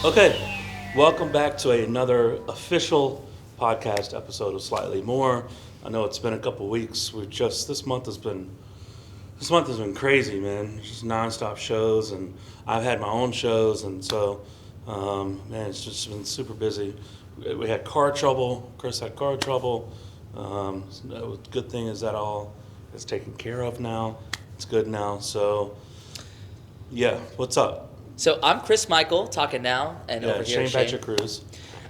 Okay, welcome back to another official podcast episode of Slightly More. I know it's been a couple weeks. This month has been crazy, man. Just nonstop shows, and I've had my own shows, and so man, it's just been super busy. We had car trouble. Chris had car trouble. The good thing is that all is taken care of now. It's good now. So yeah, what's up? So I'm Chris Michael, talking now, and over here Shane Patrick Cruz.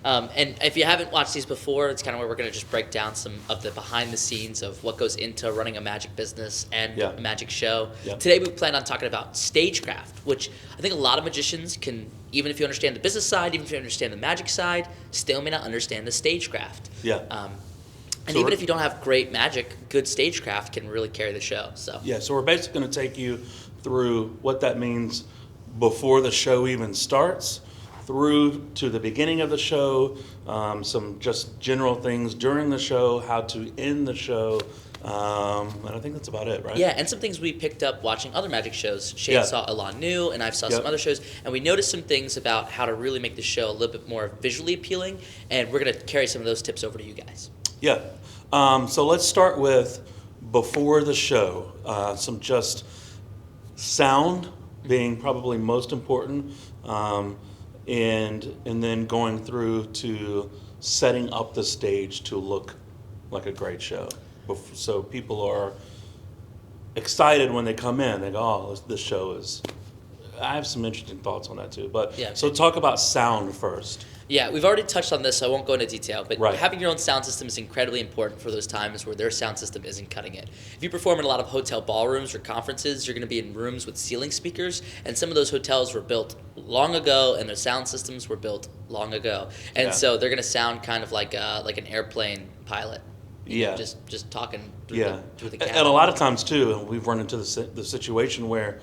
And if you haven't watched these before, it's kind of where we're going to just break down some of the behind the scenes of what goes into running a magic business and a magic show. Yeah. Today we plan on talking about STAGECRAFT, which I think a lot of magicians can, even if you understand the business side, even if you understand the magic side, still may not understand the STAGECRAFT. Yeah. And So even if you don't have great magic, good STAGECRAFT can really carry the show. So we're basically going to take you through what that means before the show even starts, through to the beginning of the show, some just general things during the show, how to end the show, and I think that's about it, right? Yeah, and some things we picked up watching other magic shows. Shane saw Elan New, and I've saw some other shows, and we noticed some things about how to really make the show a little bit more visually appealing, and we're going to carry some of those tips over to you guys. Yeah. So let's start with before the show, some just sound being probably most important, and then going through to setting up the stage to look like a great show. So people are excited when they come in. They go, "Oh, this show is." I have some interesting thoughts on that too. So talk about sound first. Yeah, we've already touched on this, so I won't go into detail, but having your own sound system is incredibly important for those times where their sound system isn't cutting it. If you perform in a lot of hotel ballrooms or conferences, you're going to be in rooms with ceiling speakers, and some of those hotels were built long ago, and their sound systems were built long ago. And so they're going to sound kind of like an airplane pilot. You know, just talking through the cabin. And a lot of times, too, we've run into the situation where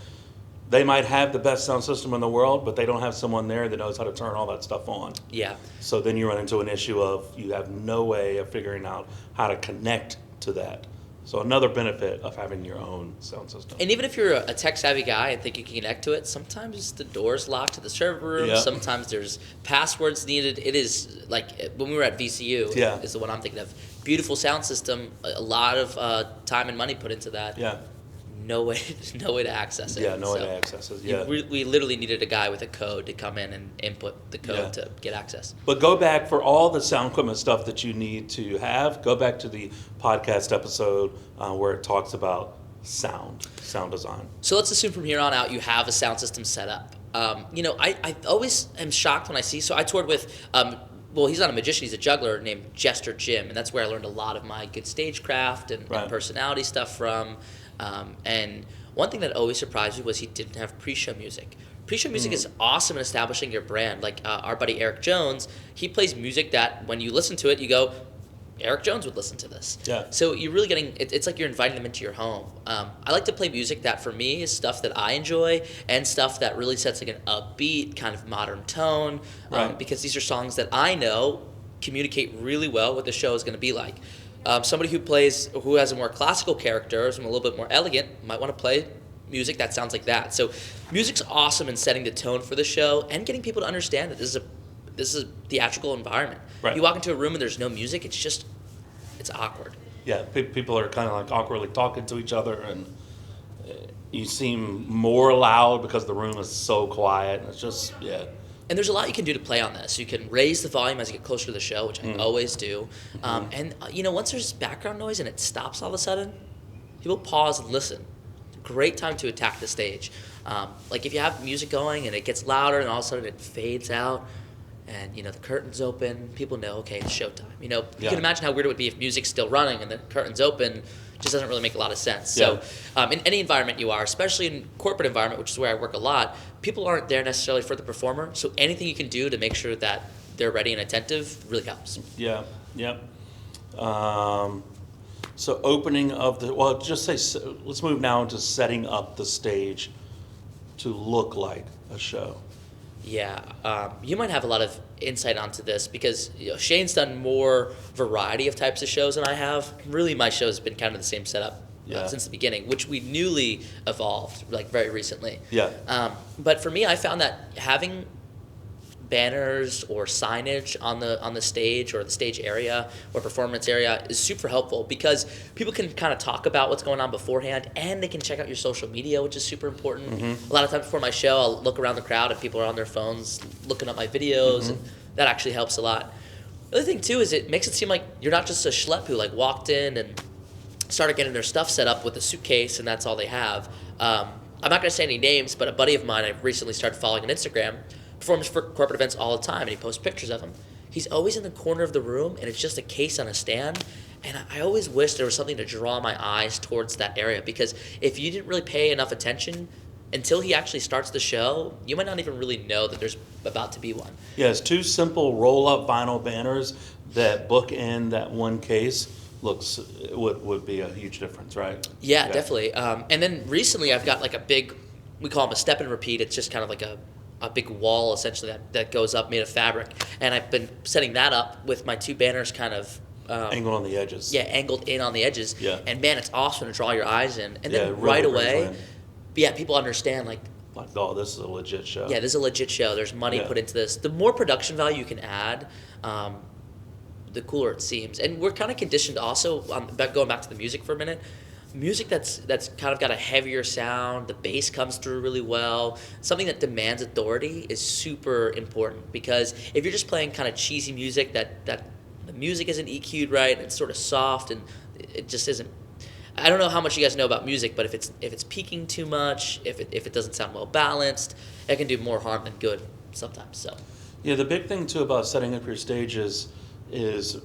they might have the best sound system in the world, but they don't have someone there that knows how to turn all that stuff on. Yeah. So then you run into an issue of you have no way of figuring out how to connect to that. So another benefit of having your own sound system. And even if you're a tech-savvy guy and think you can connect to it, sometimes the door's locked to the server room. Yeah. Sometimes there's passwords needed. It is like when we were at VCU is the one I'm thinking of. Beautiful sound system, a lot of time and money put into that. Yeah. No way to access it. Yeah, no way to access it. Yeah. We literally needed a guy with a code to come in and input the code to get access. But go back for all the sound equipment stuff that you need to have. Go back to the podcast episode where it talks about sound design. So let's assume from here on out you have a sound system set up. I always am shocked when I see. So I toured with. He's not a magician, he's a juggler named Jester Jim, and that's where I learned a lot of my good stagecraft and personality stuff from. And one thing that always surprised me was he didn't have pre-show music. Pre-show music is awesome in establishing your brand. Like our buddy Eric Jones, he plays music that when you listen to it, you go, Eric Jones would listen to this. Yeah. So you're really getting, it's like you're inviting them into your home. I like to play music that for me is stuff that I enjoy and stuff that really sets like an upbeat kind of modern tone. Because these are songs that I know communicate really well what the show is going to be like. Somebody who has a more classical character, and a little bit more elegant, might want to play music that sounds like that. So music's awesome in setting the tone for the show and getting people to understand that this is a theatrical environment. Right. You walk into a room and there's no music, it's awkward. Yeah, people are kind of like awkwardly talking to each other, and you seem more loud because the room is so quiet. And it's just, And there's a lot you can do to play on this. You can raise the volume as you get closer to the show, which I always do. And once there's background noise and it stops all of a sudden, people pause and listen. It's a great time to attack the stage. Like if you have music going and it gets louder and all of a sudden it fades out, and the curtains open, people know, okay, it's showtime. You can imagine how weird it would be if music's still running and the curtains open. Just doesn't really make a lot of sense. So in any environment you are, especially in corporate environment, which is where I work a lot, people aren't there necessarily for the performer. So anything you can do to make sure that they're ready and attentive really helps. Yeah. So opening of let's move now into setting up the stage to look like a show. Yeah, you might have a lot of insight onto this because Shane's done more variety of types of shows than I have. Really, my show's been kind of the same setup since the beginning, which we newly evolved like very recently. Yeah. But for me, I found that having banners or signage on the stage or the stage area or performance area is super helpful because people can kind of talk about what's going on beforehand, and they can check out your social media, which is super important. A lot of times before my show, I'll look around the crowd and people are on their phones looking up my videos, and that actually helps a lot. The other thing too is it makes it seem like you're not just a schlep who like walked in and started getting their stuff set up with a suitcase and that's all they have. I'm not going to say any names, but a buddy of mine I recently started following on Instagram performs for corporate events all the time, and he posts pictures of him. He's always in the corner of the room, and it's just a case on a stand. And I always wish there was something to draw my eyes towards that area, because if you didn't really pay enough attention until he actually starts the show, you might not even really know that there's about to be one. Yeah, it's 2 simple roll-up vinyl banners that bookend that one case. Would be a huge difference, right? Yeah, definitely. And then recently I've got like a big, we call them a step and repeat. It's just kind of like a big wall essentially that goes up made of fabric. And I've been setting that up with my 2 banners kind of angled on the edges. Yeah, angled in on the edges. Yeah. And man, it's awesome to draw your eyes in. And then really right away, people understand like, oh, this is a legit show. Yeah, this is a legit show. There's money put into this. The more production value you can add, the cooler it seems. And we're kind of conditioned also, going back to the music for a minute, music that's kind of got a heavier sound, the bass comes through really well, something that demands authority is super important, because if you're just playing kind of cheesy music that the music isn't EQ'd right, it's sort of soft and it just isn't. I don't know how much you guys know about music, but if it's peaking too much, if it doesn't sound well balanced, it can do more harm than good sometimes. So yeah, the big thing too about setting up your stages is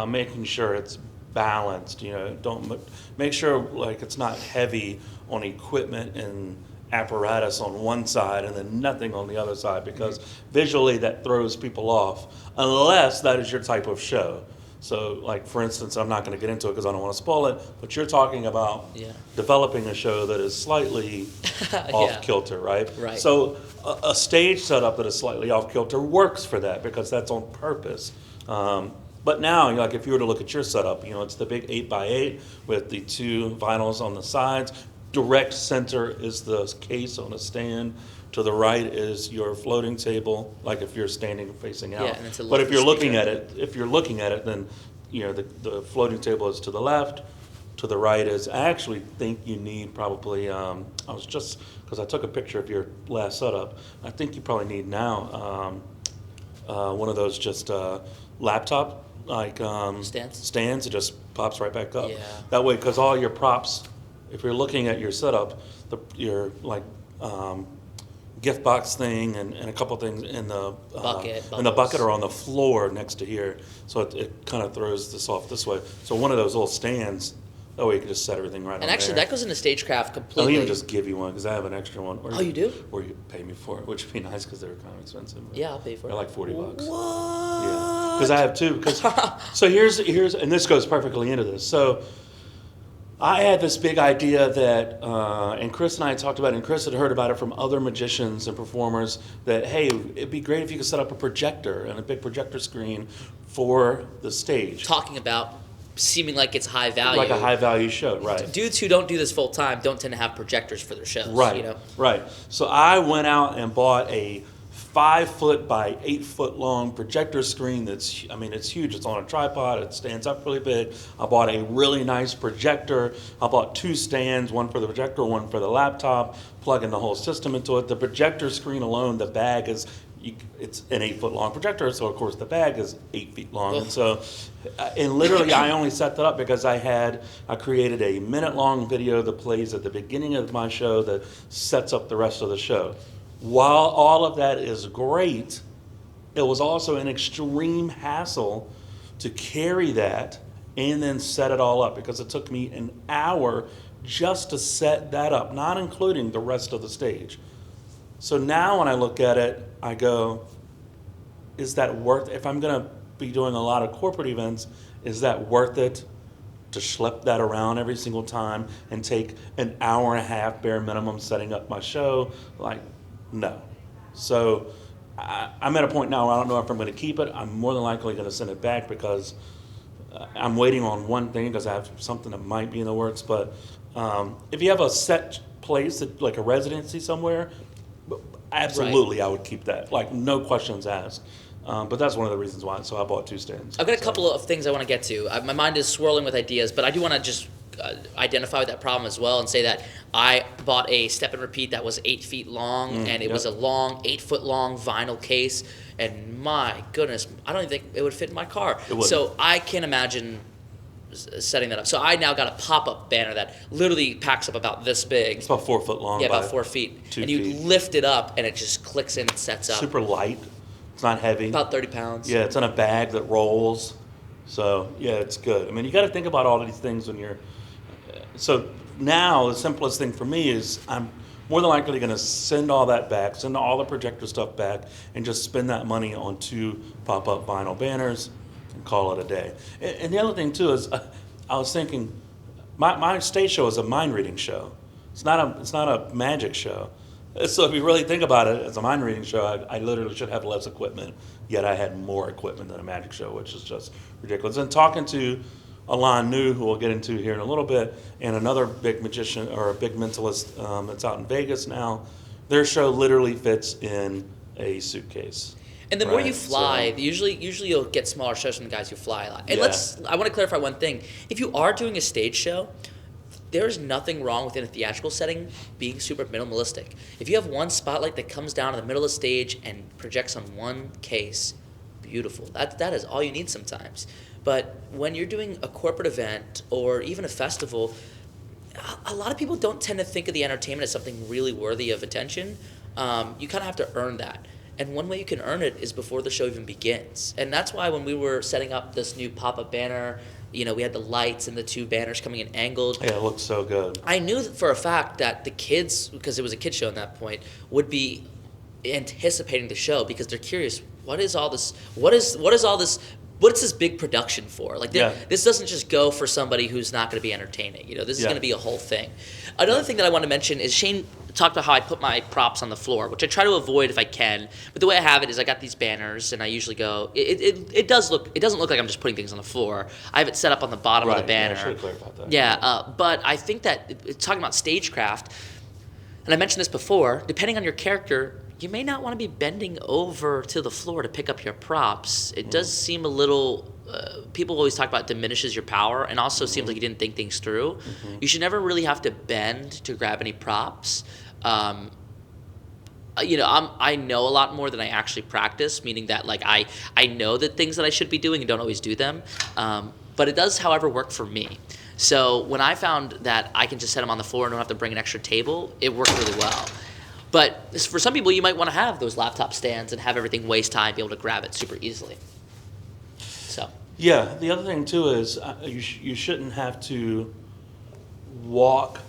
making sure it's balanced. Don't make sure like it's not heavy on equipment and apparatus on one side and then nothing on the other side, because visually that throws people off, unless that is your type of show. So like for instance, I'm not going to get into it because I don't want to spoil it, but you're talking about developing a show that is slightly off kilter, right? Right. So a stage setup that is slightly off kilter works for that because that's on purpose. But now, like if you were to look at your setup, it's the big 8x8 with the 2 vinyls on the sides. Direct center is the case on a stand. To the right is your floating table, like if you're standing facing out. Yeah, and it's but if you're looking at it, then the floating table is to the left. To the right is, I actually think you need probably, because I took a picture of your last setup, I think you probably need now one of those just laptop like stands. It just pops right back up. Yeah. That way, because all your props, if you're looking at your setup, your like gift box thing and a couple things in the bucket are on the floor next to here, so it kind of throws this off this way. So one of those little stands. That way you can just set everything right on there. And actually, that goes into STAGECRAFT completely. I'll even just give you one because I have an extra one. Or you do? Or you pay me for it, which would be nice because they're kind of expensive. Yeah, I'll pay for it. They're like $40. What? Yeah, because I have 2. So here's, and this goes perfectly into this. So I had this big idea that, and Chris and I talked about it, and Chris had heard about it from other magicians and performers, that, hey, it'd be great if you could set up a projector and a big projector screen for the stage. Talking about seeming like it's high value. Like a high value show, right. Dudes who don't do this full time don't tend to have projectors for their shows. Right, right. So I went out and bought a 5-foot by 8-foot long projector screen it's huge. It's on a tripod. It stands up really big. I bought a really nice projector. I bought 2 stands, one for the projector, one for the laptop, plugging the whole system into it. The projector screen alone, the bag it's an 8-foot long projector, so of course the bag is 8 feet long. And so, and literally I only set that up because I created a minute-long video that plays at the beginning of my show that sets up the rest of the show. While all of that is great, it was also an extreme hassle to carry that and then set it all up, because it took me an hour just to set that up, not including the rest of the stage. So now when I look at it, I go, is that worth, if I'm going to be doing a lot of corporate events, is that worth it to schlep that around every single time and take an hour and a half bare minimum setting up my show? Like, no. So I'm at a point now where I don't know if I'm going to keep it. I'm more than likely going to send it back because I'm waiting on one thing, because I have something that might be in the works. But if you have a set place, like a residency somewhere, absolutely I would keep that. Like, no questions asked. But that's one of the reasons why. So I bought 2 stands. I've got a couple of things I want to get to. My mind is swirling with ideas, but I do want to just identify with that problem as well and say that I bought a step and repeat that was 8 feet long, and it was a long, 8-foot long vinyl case. And my goodness, I don't even think it would fit in my car. So I can't imagine setting that up. So I now got a pop-up banner that literally packs up about this big. It's about 4 foot long. Yeah, about 4 feet. 2 and you feet. lift it up, and it just clicks in and sets up. Super light. It's not heavy. About 30 pounds. Yeah, it's in a bag that rolls. So, yeah, it's good. I mean, you got to think about all of these things when you're... So now, the simplest thing for me is I'm more than likely going to send all that back, send all the projector stuff back, and just spend that money on 2 pop-up vinyl banners and call it a day. And the other thing, too, is I was thinking, my stage show is a mind-reading show. It's not a magic show. So if you really think about it, as a mind reading show, I literally should have less equipment, yet I had more equipment than a magic show, which is just ridiculous. And talking to Alon New, who we'll get into here in a little bit, and another big magician or a big mentalist that's out in Vegas now, their show literally fits in a suitcase. And the more you fly, usually you'll get smaller shows from the guys who fly a lot. And I want to clarify one thing. If you are doing a stage show, there's nothing wrong within a theatrical setting being super minimalistic. If you have one spotlight that comes down in the middle of the stage and projects on one case, beautiful. That is all you need sometimes. But when you're doing a corporate event or even a festival, a lot of people don't tend to think of the entertainment as something really worthy of attention. You kind of have to earn that. And one way you can earn it is before the show even begins. And that's why when we were setting up this new pop-up banner, we had the lights and the 2 banners coming in angled. Yeah, it looks so good. I knew for a fact that the kids, because it was a kid show at that point, would be anticipating the show because they're curious. What is all this? What is all this? What's this big production for? Like, this doesn't just go for somebody who's not going to be entertaining. This is going to be a whole thing. Another thing that I want to mention is Shane talked about how I put my props on the floor, which I try to avoid if I can. But the way I have it is I got these banners, and I usually go. It doesn't look like I'm just putting things on the floor. I have it set up on the bottom of the banner. Yeah, I should clarify that. Yeah, but I think that talking about STAGECRAFT, and I mentioned this before, depending on your character, you may not want to be bending over to the floor to pick up your props. It does seem a little... people always talk about diminishes your power, and also seems like you didn't think things through. You should never really have to bend to grab any props. I know a lot more than I actually practice, meaning that I know the things that I should be doing and don't always do them. But it does, however, work for me. So when I found that I can just set them on the floor and don't have to bring an extra table, it worked really well. But for some people, you might want to have those laptop stands and have everything waist high and be able to grab it super easily. So. Yeah, the other thing too is you shouldn't have to walk.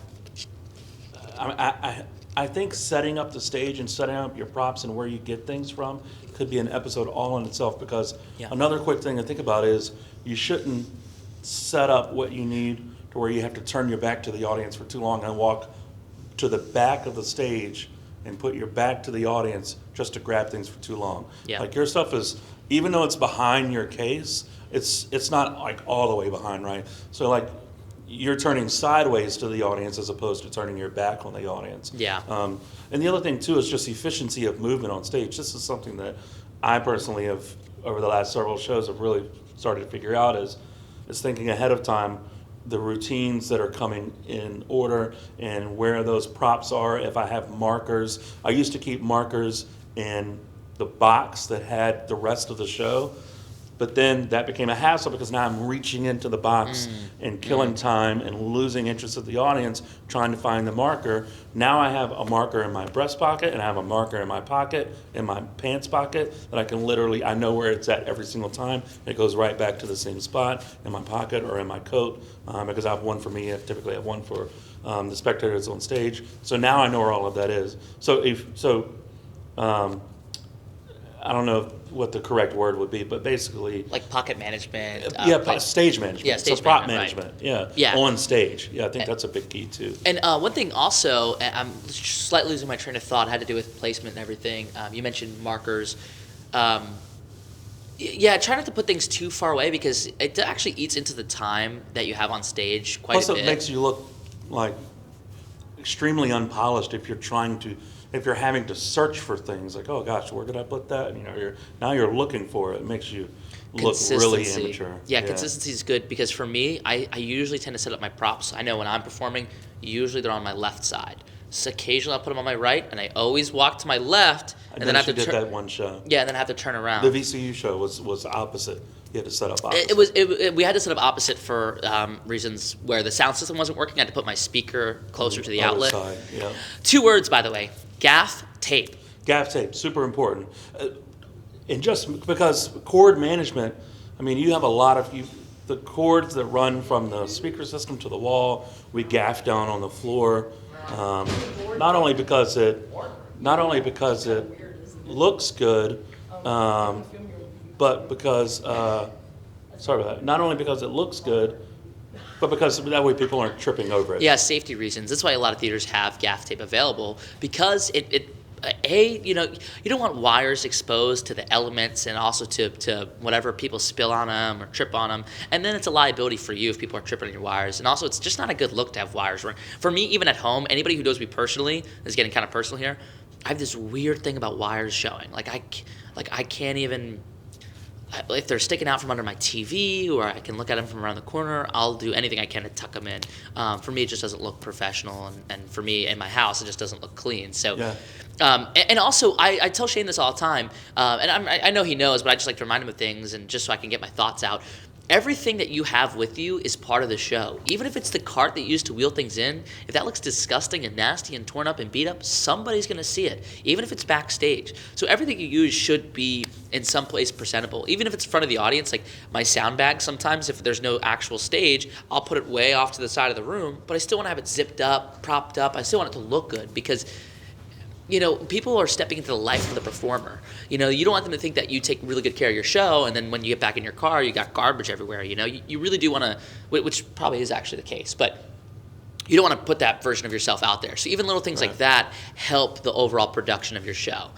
I think setting up the stage and setting up your props and where you get things from could be an episode all in itself, because another quick thing to think about is you shouldn't set up what you need to where you have to turn your back to the audience for too long and walk to the back of the stage and put your back to the audience just to grab things for too long. Yeah. Like, your stuff is, even though it's behind your case, it's not like all the way behind, right? So like, you're turning sideways to the audience as opposed to turning your back on the audience. Yeah. And the other thing too is just efficiency of movement on stage. This is something that I personally have, over the last several shows, have really started to figure out is thinking ahead of time the routines that are coming in order and where those props are. If I have markers, I used to keep markers in the box that had the rest of the show, but then that became a hassle because now I'm reaching into the box and killing time and losing interest of the audience trying to find the marker. Now I have a marker in my breast pocket, and I have a marker in my pocket, in my pants pocket, that I can literally, I know where it's at every single time. It goes right back to the same spot in my pocket or in my coat, because I have one for me. I typically have one for the spectators on stage. So now I know where all of that is. I don't know what the correct word would be, but basically... Like pocket management. Stage management. Yeah, stage prop management, management. right. Yeah. On stage. Yeah, I think that's a big key too. And one thing also, I'm slightly losing my train of thought, had to do with placement and everything. You mentioned markers. Try not to put things too far away because it actually eats into the time that you have on stage quite a bit. Plus, it makes you look like extremely unpolished if you're trying to... if you're having to search for things like, oh gosh, where did I put that? And, you're looking for it. It makes you look really amateur. Yeah, consistency is good because for me, I usually tend to set up my props. I know when I'm performing, usually they're on my left side. So occasionally I'll put them on my right, and I always walk to my left, and then I have to did that one show. Yeah, and then I have to turn around. The VCU show was opposite. You had to set up opposite. We had to set up opposite for reasons where the sound system wasn't working. I had to put my speaker closer to the outlet. Side, yeah. 2 words, by the way: gaff tape. Gaff tape, super important. And just because chord management, I mean, you have a lot of the cords that run from the speaker system to the wall. We gaff down on the floor, not only because it looks good, but because not only because it looks good, but because that way people aren't tripping over it. Yeah, safety reasons. That's why a lot of theaters have gaff tape available because you don't want wires exposed to the elements and also to whatever people spill on them or trip on them. And then it's a liability for you if people are tripping on your wires. And also, it's just not a good look to have wires running. For me, even at home, anybody who knows me personally, this is getting kind of personal here, I have this weird thing about wires showing. I can't even... If they're sticking out from under my TV or I can look at them from around the corner, I'll do anything I can to tuck them in. For me, it just doesn't look professional, and for me, in my house, it just doesn't look clean. So, yeah. And also, I tell Shane this all the time, and I know he knows, but I just like to remind him of things, and just so I can get my thoughts out. Everything that you have with you is part of the show. Even if it's the cart that you use to wheel things in, if that looks disgusting and nasty and torn up and beat up, somebody's going to see it, even if it's backstage. So everything you use should be in some place presentable. Even if it's in front of the audience, like my sound bag, sometimes if there's no actual stage, I'll put it way off to the side of the room, but I still want to have it zipped up, propped up. I still want it to look good because... people are stepping into the life of the performer. You don't want them to think that you take really good care of your show, and then when you get back in your car, you got garbage everywhere. You really do want to, which probably is actually the case, but you don't want to put that version of yourself out there. So even little things like that help the overall production of your show.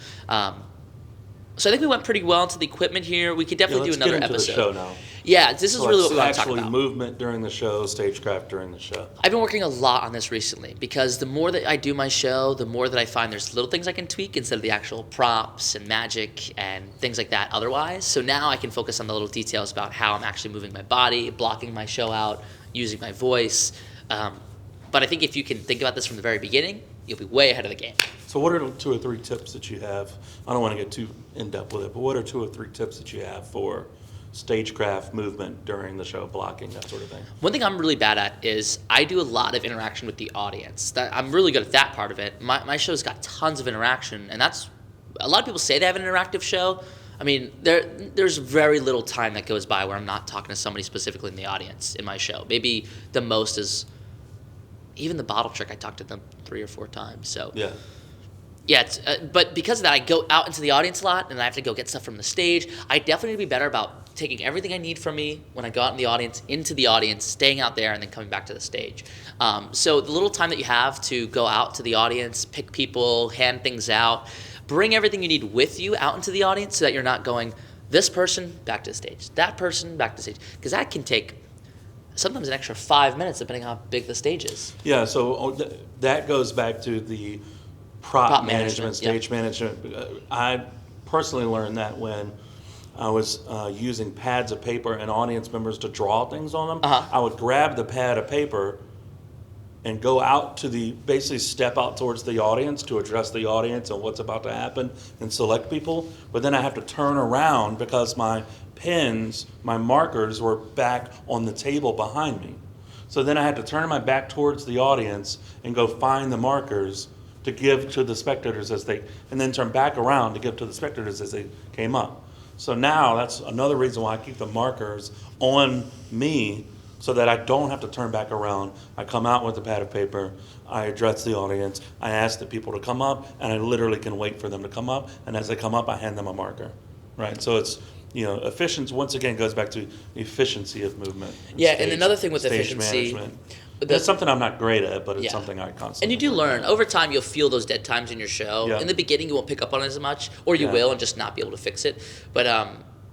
So I think we went pretty well into the equipment here. We could definitely do another episode. Let's get into the show now. Yeah, this is really what we want to talk about. Actually, movement during the show, stagecraft during the show. I've been working a lot on this recently because the more that I do my show, the more that I find there's little things I can tweak instead of the actual props and magic and things like that otherwise. So now I can focus on the little details about how I'm actually moving my body, blocking my show out, using my voice. But I think if you can think about this from the very beginning, you'll be way ahead of the game. So what are 2 or 3 tips that you have? I don't want to get too in-depth with it, but what are 2 or 3 tips that you have for stagecraft movement during the show, blocking, that sort of thing? One thing I'm really bad at is I do a lot of interaction with the audience. I'm really good at that part of it. My show's got tons of interaction, and that's a lot of people say they have an interactive show. I mean, there's very little time that goes by where I'm not talking to somebody specifically in the audience in my show. Maybe the most is even the bottle trick. I talked to them 3 or 4 times. So yeah, but because of that, I go out into the audience a lot, and I have to go get stuff from the stage. I definitely need to be better about taking everything I need from me when I go out in the audience, into the audience, staying out there, and then coming back to the stage. So the little time that you have to go out to the audience, pick people, hand things out, bring everything you need with you out into the audience so that you're not going, this person, back to the stage, that person, back to the stage. Because that can take sometimes an extra 5 minutes depending on how big the stage is. Yeah, so that goes back to the prop management, stage management. I personally learned that when I was using pads of paper and audience members to draw things on them. I would grab the pad of paper and go out to basically step out towards the audience to address the audience and what's about to happen and select people. But then I have to turn around because my pens, my markers were back on the table behind me. So then I had to turn my back towards the audience and go find the markers to give to the spectators and then turn back around to give to the spectators as they came up. So now that's another reason why I keep the markers on me so that I don't have to turn back around. I come out with a pad of paper, I address the audience, I ask the people to come up, and I literally can wait for them to come up, and as they come up, I hand them a marker, right? So it's, efficiency, once again, goes back to efficiency of movement. And another thing with efficiency... management. That's something I'm not great at, but it's something I constantly... And you do learn. Over time, you'll feel those dead times in your show. Yeah. In the beginning, you won't pick up on it as much, or you will and just not be able to fix it. But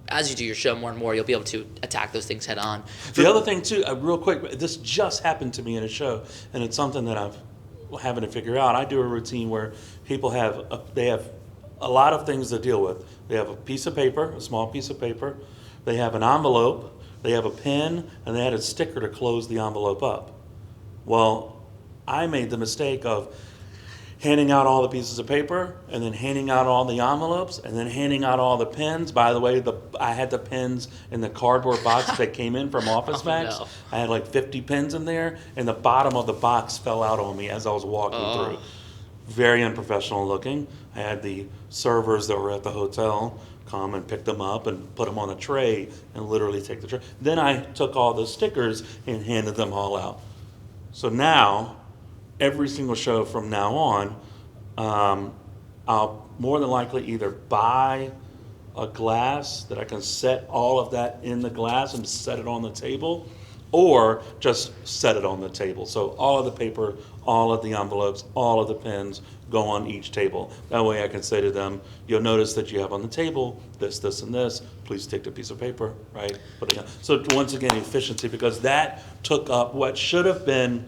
as you do your show more and more, you'll be able to attack those things head on. The other thing, too, real quick, this just happened to me in a show, and it's something that I've having to figure out. I do a routine where people they have a lot of things to deal with. They have a piece of paper, a small piece of paper. They have an envelope. They have a pen, and they had a sticker to close the envelope up. Well, I made the mistake of handing out all the pieces of paper, and then handing out all the envelopes, and then handing out all the pens. By the way, I had the pens in the cardboard box that came in from Office Max. No. I had like 50 pens in there, and the bottom of the box fell out on me as I was walking through. Very unprofessional looking. I had the servers that were at the hotel come and pick them up and put them on a tray and literally take the tray. Then I took all the stickers and handed them all out. So now, every single show from now on, I'll more than likely either buy a glass that I can set all of that in the glass and set it on the table, or just set it on the table. So all of the paper, all of the envelopes, all of the pens go on each table. That way I can say to them, you'll notice that you have on the table this, this, and this. Please take the piece of paper, right? So once again, efficiency, because that took up what should have been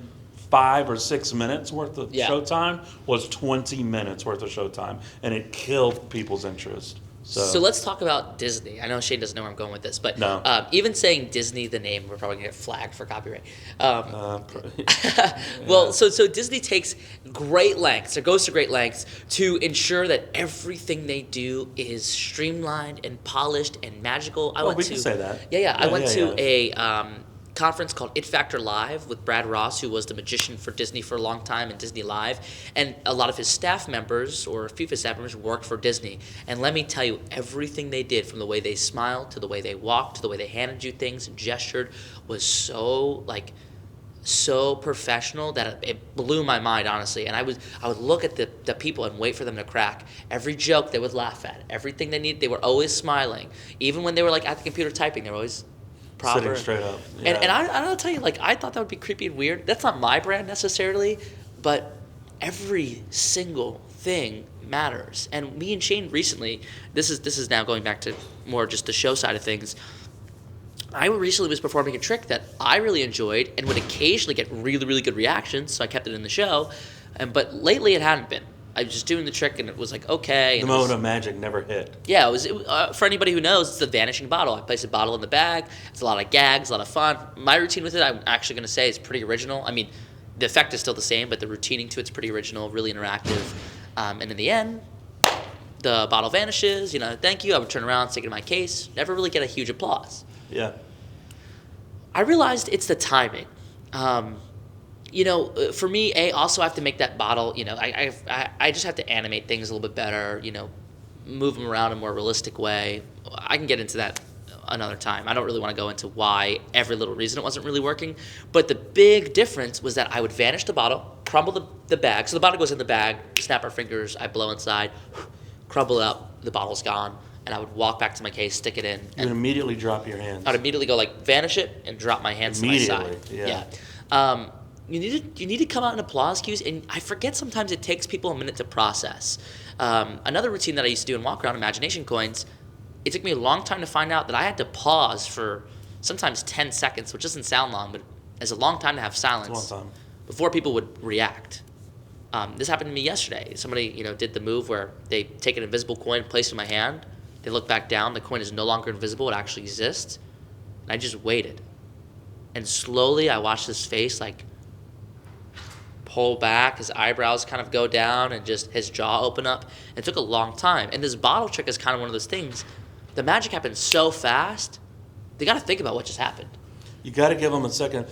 5 or 6 minutes worth of showtime was 20 minutes worth of showtime, and it killed people's interest. So let's talk about Disney. I know Shane doesn't know where I'm going with this, but No. Even saying Disney, the name, we're probably going to get flagged for copyright. Yeah. Well, so Disney takes great lengths, or goes to great lengths, to ensure that everything they do is streamlined and polished and magical. We can say that. Yeah. I went to a conference called It Factor Live with Brad Ross, who was the magician for Disney for a long time and Disney Live, and a lot of his staff members, or a few of his staff members, worked for Disney. And let me tell you, everything they did, from the way they smiled to the way they walked to the way they handed you things and gestured, was so professional that it blew my mind, honestly. And I would look at the people and wait for them to crack. Every joke they would laugh at, everything they needed, they were always smiling. Even when they were like at the computer typing, they were always proper. Sitting straight up. Yeah. And I'll tell you, like, I thought that would be creepy and weird. That's not my brand necessarily, but every single thing matters. And me and Shane recently, this is now going back to more just the show side of things. I recently was performing a trick that I really enjoyed and would occasionally get really, really good reactions, so I kept it in the show. But lately it hadn't been. I was just doing the trick, and it was like, okay. The moment of magic never hit. Yeah, it was for anybody who knows, it's the vanishing bottle. I place a bottle in the bag. It's a lot of gags, a lot of fun. My routine with it, I'm actually going to say, is pretty original. I mean, the effect is still the same, but the routining to it's pretty original, really interactive. And in the end, the bottle vanishes. Thank you. I would turn around, stick it in my case. Never really get a huge applause. Yeah. I realized it's the timing. For me, also I have to make that bottle, I just have to animate things a little bit better, move them around in a more realistic way. I can get into that another time. I don't really want to go into why every little reason it wasn't really working. But the big difference was that I would vanish the bottle, crumble the bag. So the bottle goes in the bag, snap our fingers, I blow inside, crumble it up, the bottle's gone. And I would walk back to my case, stick it in. You would immediately drop your hands. I'd immediately go vanish it and drop my hands to my side. Yeah. You need to come out in applause cues, and I forget sometimes it takes people a minute to process. Another routine that I used to do in walk around imagination coins, it took me a long time to find out that I had to pause for sometimes 10 seconds, which doesn't sound long, but it's a long time to have silence. It's a long time. Before people would react. This happened to me yesterday. Somebody did the move where they take an invisible coin, place it in my hand, they look back down, the coin is no longer invisible, it actually exists. And I just waited. And slowly I watched his face pull back, his eyebrows kind of go down, and just his jaw open up. It took a long time. And this bottle trick is kind of one of those things. The magic happened so fast, they got to think about what just happened. You got to give them a second.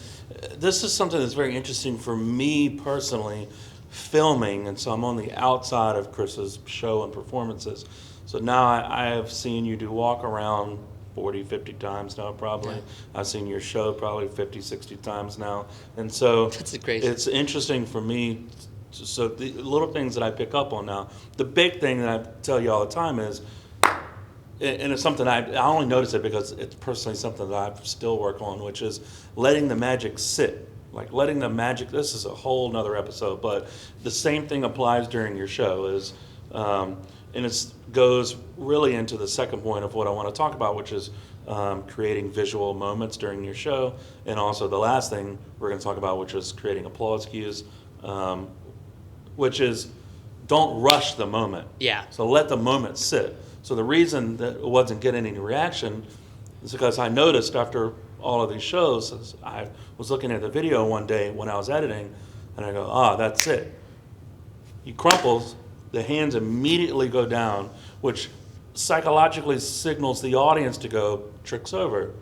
This is something that's very interesting for me personally, filming, and so I'm on the outside of Chris's show and performances. So now I have seen you do walk around 40, 50 times now probably. Yeah. I've seen your show probably 50, 60 times now. And so that's crazy. It's interesting for me. So the little things that I pick up on now, the big thing that I tell you all the time is, and it's something I only notice it because it's personally something that I still work on, which is letting the magic sit. Letting the magic, this is a whole nother episode, but the same thing applies during your show is, and it goes really into the second point of what I want to talk about, which is creating visual moments during your show. And also the last thing we're going to talk about, which is creating applause cues, which is don't rush the moment. Yeah. So let the moment sit. So the reason that it wasn't getting any reaction is because I noticed after all of these shows, as I was looking at the video one day when I was editing, and I go, that's it. He crumples, the hands immediately go down, which psychologically signals the audience to go, trick's over.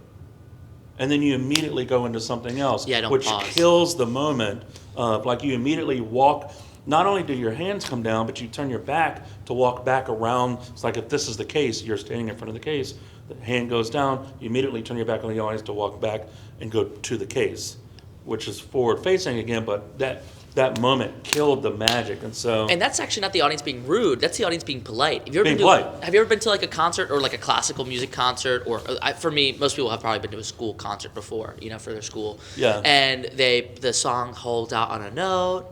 And then you immediately go into something else, which pause. kills the moment of, like, you immediately walk. Not only do your hands come down, but you turn your back to walk back around. It's like if this is the case, you're standing in front of the case, the hand goes down, you immediately turn your back on the audience to walk back and go to the case, which is forward facing again, but that moment killed the magic. And that's actually not the audience being rude. That's the audience being polite. Have you ever been to like a concert or like a classical music concert? Or for me, most people have probably been to a school concert before, for their school. Yeah. And the song holds out on a note,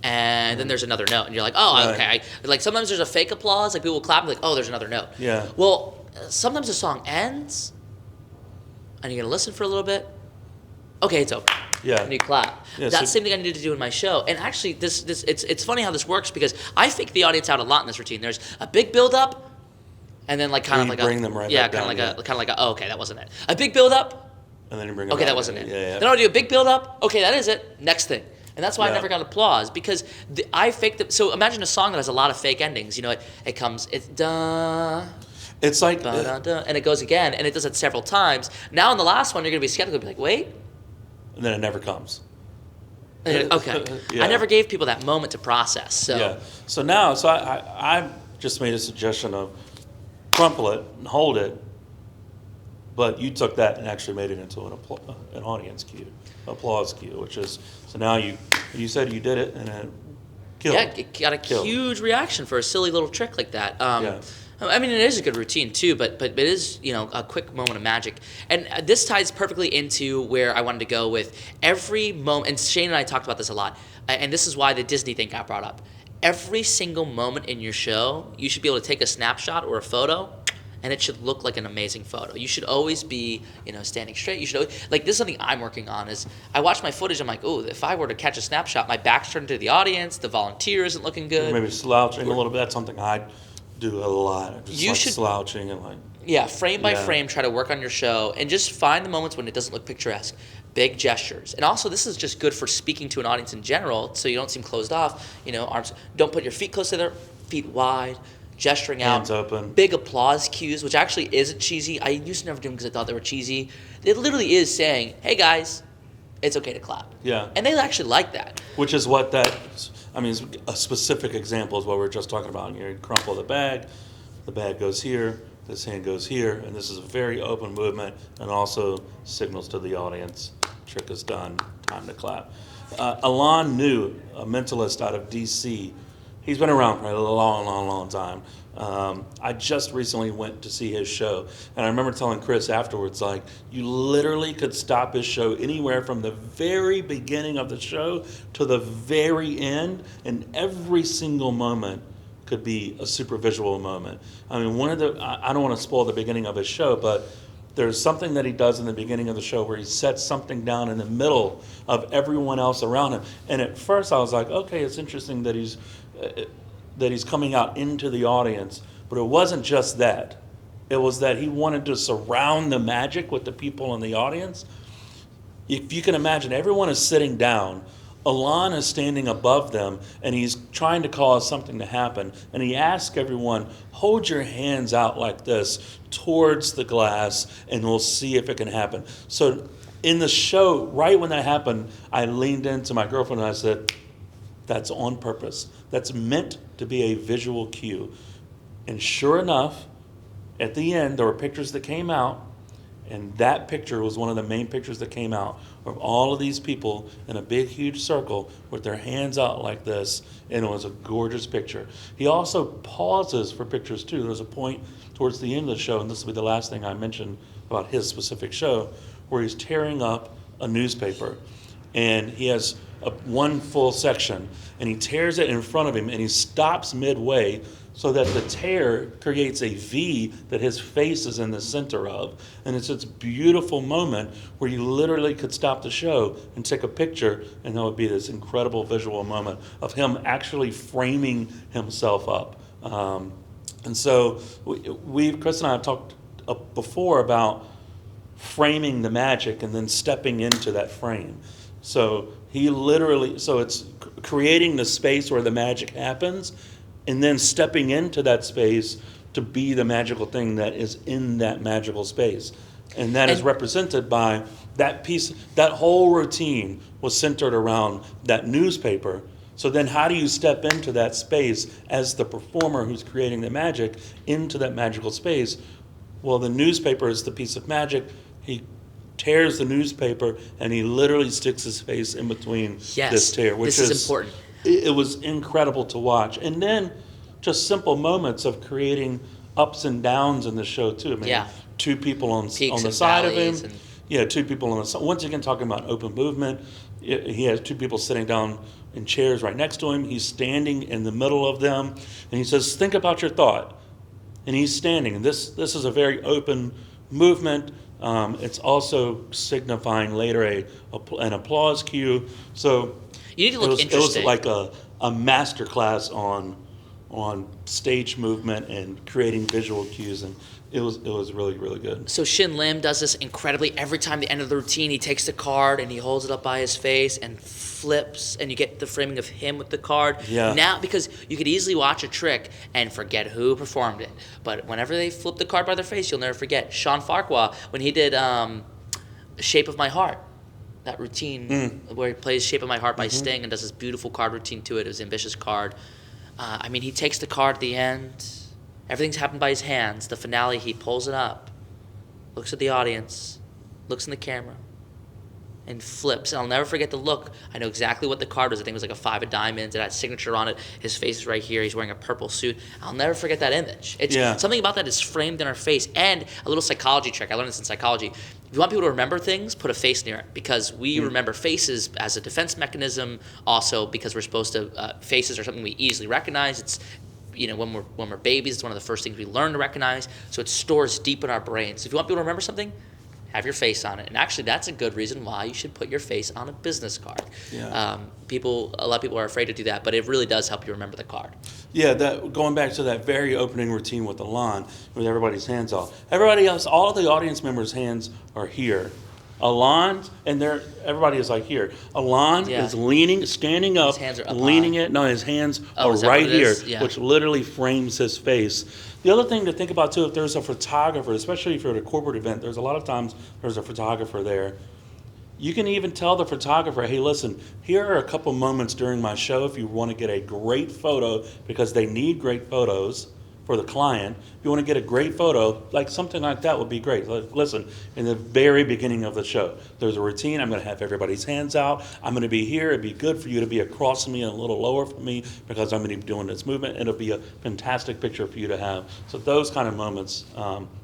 and then there's another note, and you're like, oh, okay. Like sometimes there's a fake applause, like people will clap, and like, oh, there's another note. Yeah. Well, sometimes the song ends, and you're gonna listen for a little bit. Okay, it's over. Yeah. And you clap. Yeah, That's the same thing I needed to do in my show. And actually, it's funny how this works because I fake the audience out a lot in this routine. There's a big build up, and then like kind of like bring them right back down. Oh, okay, that wasn't it. A big build up. And then you bring them okay, back that wasn't it. Yeah. Then I'll do a big build up. Okay, that is it. Next thing. And that's why I never got applause because I faked it. So imagine a song that has a lot of fake endings. It comes, it's da. It's like, and it goes again, and it does it several times. Now in the last one, you're gonna be skeptical, be like, wait. And then it never comes. Okay. Yeah. I never gave people that moment to process. So yeah. So now, I just made a suggestion of crumple it and hold it, but you took that and actually made it into an audience cue, applause cue, which is, so now you said you did it and it killed. Yeah, it got a huge reaction for a silly little trick like that. Yeah. I mean, it is a good routine too, but it is, a quick moment of magic. And this ties perfectly into where I wanted to go with every moment. And Shane and I talked about this a lot. And this is why the Disney thing got brought up. Every single moment in your show, you should be able to take a snapshot or a photo, and it should look like an amazing photo. You should always be, standing straight. You should always, like, this is something I'm working on. Is I watch my footage, I'm like, oh, if I were to catch a snapshot, my back's turned to the audience, the volunteer isn't looking good. Maybe slouching a little bit. That's something I do a lot. Just slouching and like. Yeah, frame by frame, try to work on your show and just find the moments when it doesn't look picturesque. Big gestures. And also, this is just good for speaking to an audience in general, so you don't seem closed off. Arms. Don't put your feet close to their feet wide. Gesturing out. Hands open. Big applause cues, which actually isn't cheesy. I used to never do them because I thought they were cheesy. It literally is saying, hey guys, it's okay to clap. Yeah. And they actually like that. Which is what a specific example is what we were just talking about. You crumple the bag goes here, this hand goes here, and this is a very open movement and also signals to the audience, trick is done, time to clap. Alon New, a mentalist out of DC, he's been around for a long time. I just recently went to see his show, and I remember telling Chris afterwards, like, you literally could stop his show anywhere from the very beginning of the show to the very end, and every single moment could be a super visual moment. I mean, I don't want to spoil the beginning of his show, but there's something that he does in the beginning of the show where he sets something down in the middle of everyone else around him. And at first I was like, okay, it's interesting that he's coming out into the audience, but it wasn't just that. It was that he wanted to surround the magic with the people in the audience. If you can imagine, everyone is sitting down. Alon is standing above them, and he's trying to cause something to happen. And he asks everyone, hold your hands out like this towards the glass, and we'll see if it can happen. So in the show, right when that happened, I leaned into my girlfriend and I said, that's on purpose. That's meant to be a visual cue. And sure enough, at the end, there were pictures that came out, and that picture was one of the main pictures that came out of all of these people in a big, huge circle with their hands out like this, and it was a gorgeous picture. He also pauses for pictures, too. There's a point towards the end of the show, and this will be the last thing I mention about his specific show, where he's tearing up a newspaper, and he has one full section, and he tears it in front of him, and he stops midway so that the tear creates a V that his face is in the center of. And it's this beautiful moment where you literally could stop the show and take a picture, and that would be this incredible visual moment of him actually framing himself up. And so Chris and I have talked before about framing the magic and then stepping into that frame. So it's creating the space where the magic happens, and then stepping into that space to be the magical thing that is in that magical space. And that is represented by that piece. That whole routine was centered around that newspaper. So then how do you step into that space as the performer who's creating the magic into that magical space? Well, the newspaper is the piece of magic. He tears the newspaper and he literally sticks his face in between this tear, which is important. It was incredible to watch. And then just simple moments of creating ups and downs in the show too. I mean, two people on the side of him. Two people on the side. Once again, talking about open movement. He has two people sitting down in chairs right next to him. He's standing in the middle of them, and he says, "Think about your thought." And he's standing. And this is a very open movement. It's also signifying later an applause cue. So you need to look interesting. It was like a master class on stage movement and creating visual cues, and it was really, really good. So Shin Lim does this incredibly. Every time the end of the routine, he takes the card and he holds it up by his face and flips, and you get the framing of him with the card. Yeah. Now, because you could easily watch a trick and forget who performed it, but whenever they flip the card by their face, you'll never forget. Sean Farquhar, when he did Shape of My Heart, that routine where he plays Shape of My Heart by Sting and does this beautiful card routine to it. It was an ambitious card. He takes the card at the end. Everything's happened by his hands. The finale, he pulls it up, looks at the audience, looks in the camera, and flips. And I'll never forget the look. I know exactly what the card was. I think it was like a 5 of diamonds. It had a signature on it. His face is right here. He's wearing a purple suit. I'll never forget that image. Something about that is framed in our face. And a little psychology trick. I learned this in psychology. If you want people to remember things, put a face near it, because we remember faces as a defense mechanism. Also, because we're supposed to faces are something we easily recognize. It's when we're babies, it's one of the first things we learn to recognize. So it stores deep in our brains. If you want people to remember something, have your face on it. And actually, that's a good reason why you should put your face on a business card. Yeah. A lot of people are afraid to do that, but it really does help you remember the card. Yeah, going back to that very opening routine with Alon, with everybody's hands off. Everybody else, all of the audience members' hands are here. Alon, and everybody is like here. Alon is standing up, his hands are up leaning high. it. No, his hands are right here, which literally frames his face. The other thing to think about too, if there's a photographer, especially if you're at a corporate event, there's a lot of times there's a photographer there. You can even tell the photographer, hey, listen, here are a couple moments during my show if you want to get a great photo, because they need great photos for the client. If you want to get a great photo, like something like that would be great. Like, listen, in the very beginning of the show, there's a routine. I'm going to have everybody's hands out. I'm going to be here. It'd be good for you to be across from me and a little lower from me, because I'm going to be doing this movement. It'll be a fantastic picture for you to have. So those kind of moments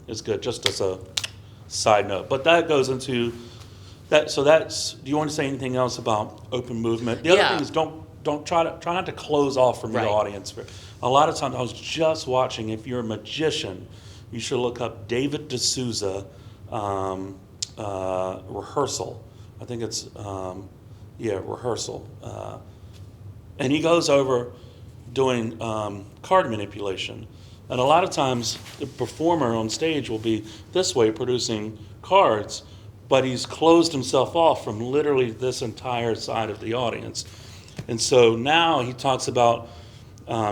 is good, just as a side note. But that goes into that. So do you want to say anything else about open movement? The other thing is don't try not to close off from your audience. A lot of times, I was just watching, if you're a magician, you should look up David D'Souza rehearsal. I think it's, rehearsal. And he goes over doing card manipulation. And a lot of times, the performer on stage will be this way, producing cards, but he's closed himself off from literally this entire side of the audience. And so now he talks about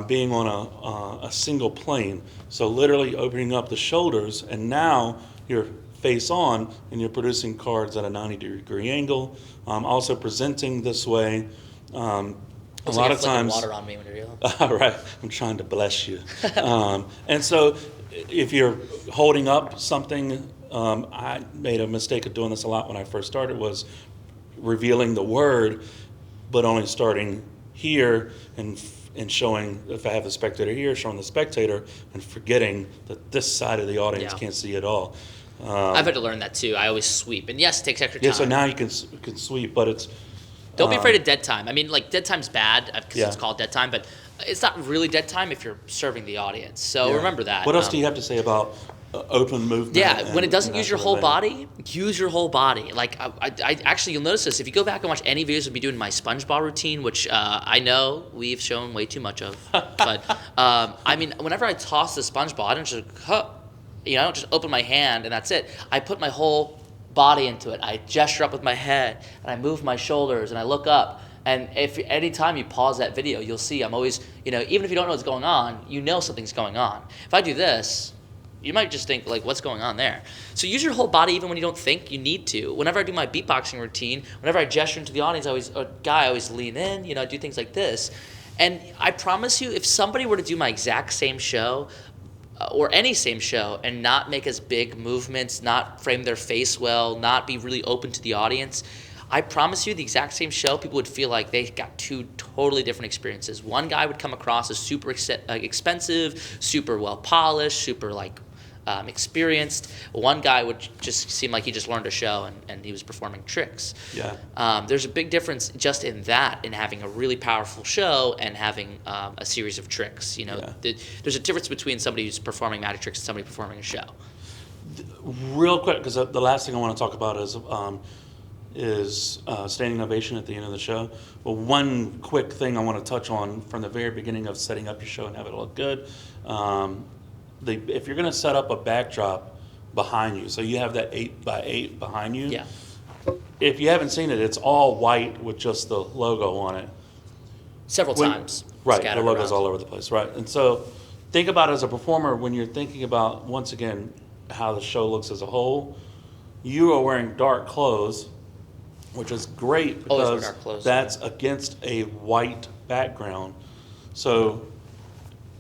being on a single plane. So literally opening up the shoulders, and now you're face on and you're producing cards at a 90-degree angle. Also presenting this way. A lot of times. Water on me when you're All right, I'm trying to bless you. And so if you're holding up something, I made a mistake of doing this a lot when I first started, was revealing the word, but only starting here and showing, if I have the spectator here, showing the spectator, and forgetting that this side of the audience can't see at all. I've had to learn that too. I always sweep, and yes, it takes extra time. Yeah, so now you can sweep, but it's Don't be afraid of dead time. I mean, like, dead time's bad because Yeah. it's called dead time, but it's not really dead time if you're serving the audience. So remember that. What else do you have to say about open movement? Yeah, when it doesn't and use that your sort whole of thing? body, use your whole body. Like, I actually, you'll notice this. If you go back and watch any videos of me doing my SpongeBob routine, which I know we've shown way too much of, but I mean, whenever I toss the SpongeBob, I don't just, I don't just open my hand and that's it. I put my whole body into it. I gesture up with my head, and I move my shoulders, and I look up. And if any time you pause that video, you'll see I'm always, even if you don't know what's going on, something's going on. If I do this, you might just think, like, what's going on there? So use your whole body even when you don't think you need to. Whenever I do my beatboxing routine, whenever I gesture into the audience, I always lean in, I do things like this. And I promise you, if somebody were to do my exact same show, or any same show, and not make as big movements, not frame their face well, not be really open to the audience, I promise you the exact same show, people would feel like they got two totally different experiences. One guy would come across as super expensive, super well-polished, super experienced. One guy would just seem like he just learned a show and he was performing tricks. Yeah. There's a big difference just in that, in having a really powerful show and having a series of tricks. There's a difference between somebody who's performing magic tricks and somebody performing a show. Real quick, because the last thing I want to talk about is standing ovation at the end of the show. But one quick thing I want to touch on from the very beginning of setting up your show and have it look good. If you're going to set up a backdrop behind you, so you have that 8x8 behind you. Yeah. If you haven't seen it, it's all white with just the logo on it. Several times. Right, the scattered logo's around. all over the place, right? And so think about it as a performer when you're thinking about, once again, how the show looks as a whole. You are wearing dark clothes, which is great Always wear because dark clothes, that's against a white background. So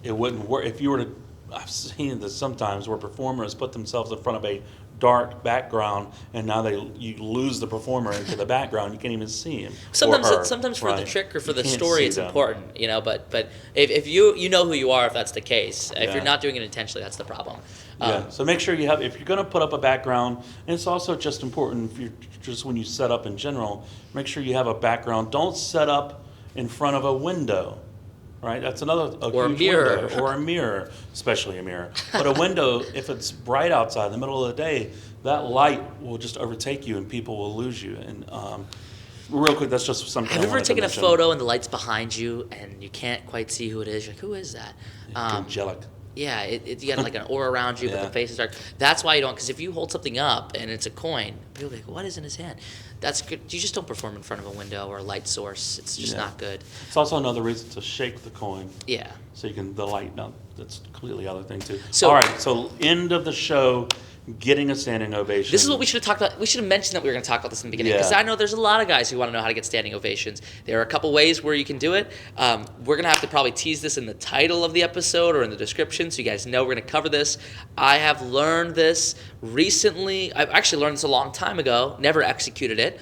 it wouldn't work. If you were to, I've seen this sometimes where performers put themselves in front of a dark background and now you lose the performer into the background. You can't even see him. Sometimes for right? the trick or for You the can't story, see it's them. important, But if you know who you are, if that's the case. If Yeah. you're not doing it intentionally, that's the problem. Yeah. So make sure if you're going to put up a background, and it's also just important if you just when you set up in general, make sure you have a background. Don't set up in front of a window, right? That's Or a huge mirror. window, or a mirror, especially a mirror. But a window, if it's bright outside in the middle of the day, that light will just overtake you and people will lose you. And real quick, that's just something. Have you I ever wanted to taken a mention. photo and the light's behind you and you can't quite see who it is? You're like, who is that? Angelic. Yeah, you got like an aura around you, but Yeah. the face is dark. That's why you don't, because if you hold something up and it's a coin, people will be like, what is in his hand? That's good. You just don't perform in front of a window or a light source. It's just Yeah. not good. It's also another reason to shake the coin. Yeah. So you can, the light, no, that's a completely other thing too. So- All right, so end of the show, getting a standing ovation. This is what we should have talked about. We should have mentioned that we were going to talk about this in the beginning, because Yeah. I know there's a lot of guys who want to know how to get standing ovations. There are a couple ways where you can do it. We're going to have to probably tease this in the title of the episode or in the description so you guys know we're going to cover this. I have learned this recently. I've actually learned this a long time ago, never executed it.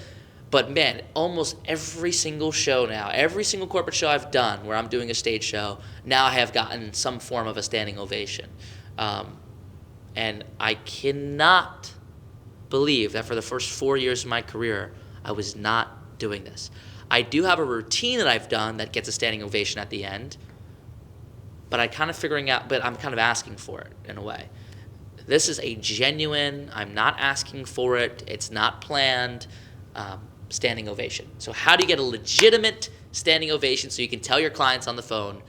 But man, almost every single show now, every single corporate show I've done where I'm doing a stage show, now I have gotten some form of a standing ovation. And I cannot believe that for the first 4 years of my career, I was not doing this. I do have a routine that I've done that gets a standing ovation at the end, but I'm kind of asking for it in a way. This is a genuine, I'm not asking for it, it's not planned, standing ovation. So how do you get a legitimate standing ovation so you can tell your clients on the phone,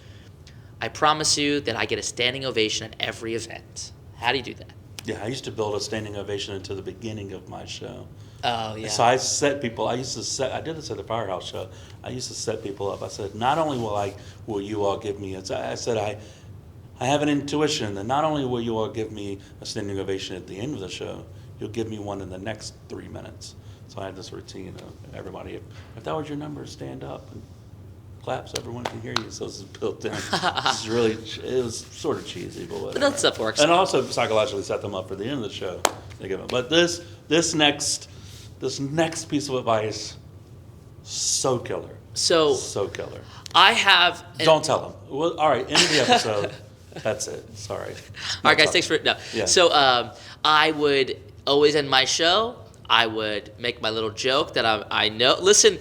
I promise you that I get a standing ovation at every event? How do you do that? Yeah, I used to build a standing ovation into the beginning of my show. Oh, yeah. So I set people, I did this at the Firehouse show. I used to set people up. I said, not only will you all give me, I said, I have an intuition that not only will you all give me a standing ovation at the end of the show, you'll give me one in the next 3 minutes. So I had this routine of everybody, if that was your number, stand up and clap so everyone can hear you. So this is built in. It was sort of cheesy, but whatever. But that stuff works. And also psychologically set them up for the end of the show. But this next piece of advice, so killer. So killer. I have. Don't tell them. Well, all right, end of the episode. That's it. Sorry. All right, guys. Thanks for no. Yeah. So I would always end my show. I would make my little joke that I know. Listen,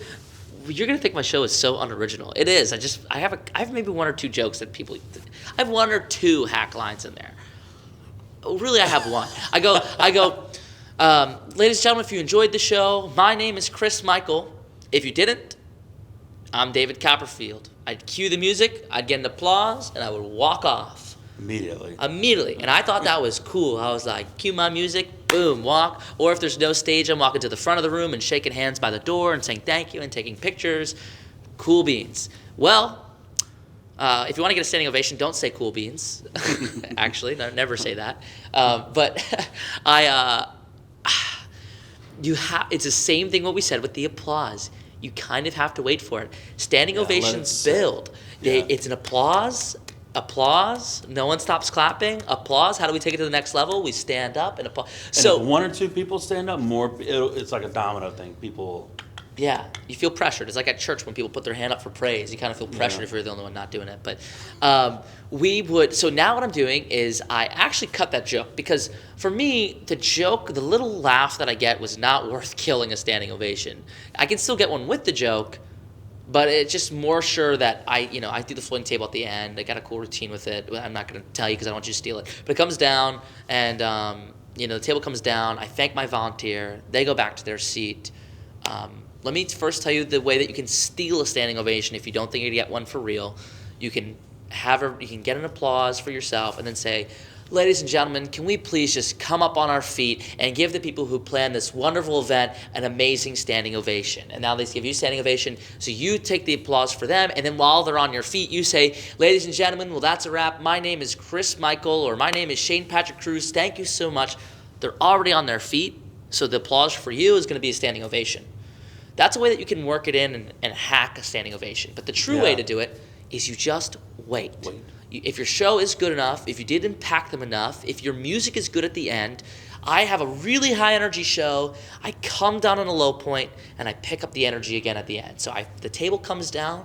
you're gonna think my show is so unoriginal. It is. I have maybe one or two jokes that people. I have one or two hack lines in there. Really, I have one. I go. Ladies and gentlemen, if you enjoyed the show, my name is Chris Michael. If you didn't, I'm David Copperfield. I'd cue the music, I'd get an applause, and I would walk off. Immediately. And I thought that was cool. I was like, cue my music, boom, walk. Or if there's no stage, I'm walking to the front of the room and shaking hands by the door and saying thank you and taking pictures. Cool beans. Well, if you want to get a standing ovation, don't say cool beans. Actually, never say that. But it's the same thing what we said with the applause. You kind of have to wait for it. Standing ovations build. It's an applause. No one stops clapping. Applause. How do we take it to the next level? We stand up and applause. So if one or two people stand up, it's like a domino thing. People. Yeah, you feel pressured. It's like at church when people put their hand up for praise. You kind of feel pressured if you're the only one not doing it. But so now what I'm doing is I actually cut that joke because for me, the little laugh that I get was not worth killing a standing ovation. I can still get one with the joke, but it's just more sure that I do the floating table at the end. I got a cool routine with it. I'm not going to tell you because I don't want you to steal it. But it comes down and, the table comes down. I thank my volunteer. They go back to their seat. Let me first tell you the way that you can steal a standing ovation if you don't think you're going to get one for real. You can get an applause for yourself and then say, ladies and gentlemen, can we please just come up on our feet and give the people who planned this wonderful event an amazing standing ovation. And now they give you a standing ovation, so you take the applause for them, and then while they're on your feet, you say, ladies and gentlemen, well, that's a wrap. My name is Chris Michael, or my name is Shane Patrick Cruz. Thank you so much. They're already on their feet, so the applause for you is going to be a standing ovation. That's a way that you can work it in and hack a standing ovation. But the true way to do it is you just wait. If your show is good enough, if you did impact them enough, if your music is good at the end, I have a really high energy show, I come down on a low point, and I pick up the energy again at the end. So the table comes down,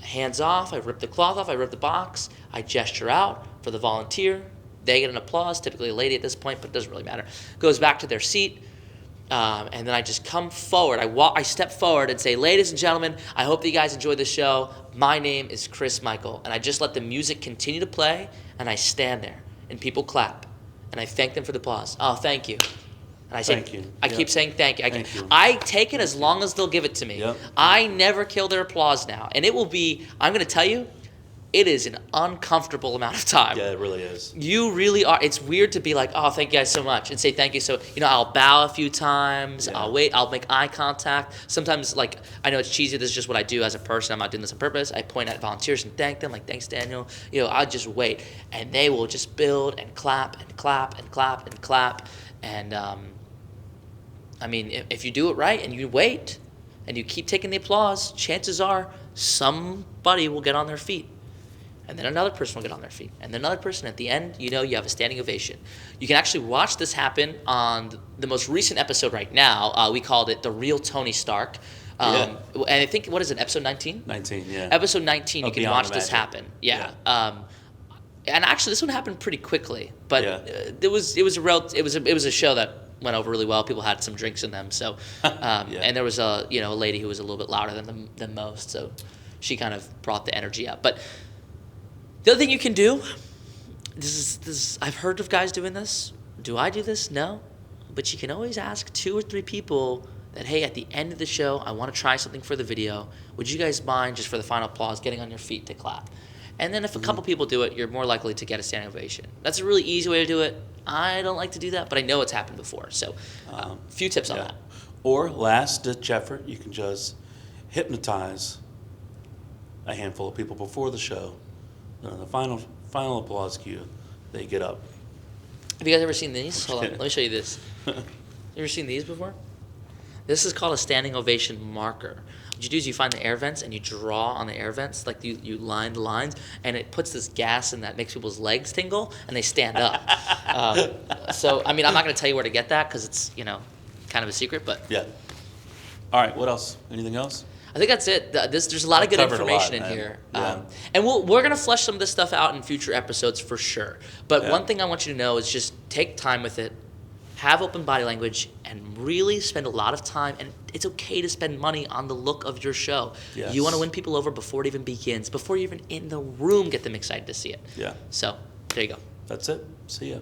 hands off, I rip the cloth off, I rip the box, I gesture out for the volunteer. They get an applause, typically a lady at this point, but it doesn't really matter. Goes back to their seat. And then I just come forward. I step forward and say, ladies and gentlemen, I hope that you guys enjoyed the show. My name is Chris Michael. And I just let the music continue to play, and I stand there, and people clap. And I thank them for the applause. Oh, thank you. And I say, thank you. I keep saying thank you. Thank you. I take it as long as they'll give it to me. Yep. I never kill their applause now. And it will be, I'm going to tell you, it is an uncomfortable amount of time. Yeah, it really is. You really are. It's weird to be like, oh, thank you guys so much, and say thank you. So, I'll bow a few times. Yeah. I'll wait. I'll make eye contact. Sometimes, I know it's cheesy. This is just what I do as a person. I'm not doing this on purpose. I point at volunteers and thank them, like, thanks, Daniel. I'll just wait. And they will just build and clap and clap and clap and clap. And, if you do it right and you wait and you keep taking the applause, chances are somebody will get on their feet. And then another person will get on their feet. And then another person. At the end, you have a standing ovation. You can actually watch this happen on the most recent episode right now. We called it The Real Tony Stark. And I think, what is it, episode 19? 19, yeah. Episode 19, you can watch this Magic. happen. Yeah. And actually, this one happened pretty quickly. But it was a show that went over really well. People had some drinks in them. So, and there was a lady who was a little bit louder than most. So she kind of brought the energy up. But the other thing you can do, this is I've heard of guys doing this. Do I do this? No. But you can always ask 2 or 3 people that, hey, at the end of the show, I want to try something for the video. Would you guys mind, just for the final applause, getting on your feet to clap? And then if a couple people do it, you're more likely to get a standing ovation. That's a really easy way to do it. I don't like to do that, but I know it's happened before. So a few tips on that. Or last-ditch effort, you can just hypnotize a handful of people before the show. The final applause cue, they get up. Have you guys ever seen these? Hold on, let me show you this. You ever seen these before? This is called a standing ovation marker. What you do is you find the air vents and you draw on the air vents, like you line the lines, and it puts this gas in that makes people's legs tingle, and they stand up. So, I'm not going to tell you where to get that because it's, kind of a secret, but... Yeah. All right, what else? Anything else? I think that's it. There's a lot of good information in here. Yeah. And we're going to flesh some of this stuff out in future episodes for sure. But one thing I want you to know is just take time with it. have open body language, and really spend a lot of time. And it's okay to spend money on the look of your show. Yes. You want to win people over before it even begins, before you're even in the room, get them excited to see it. Yeah. So there you go. That's it. See ya.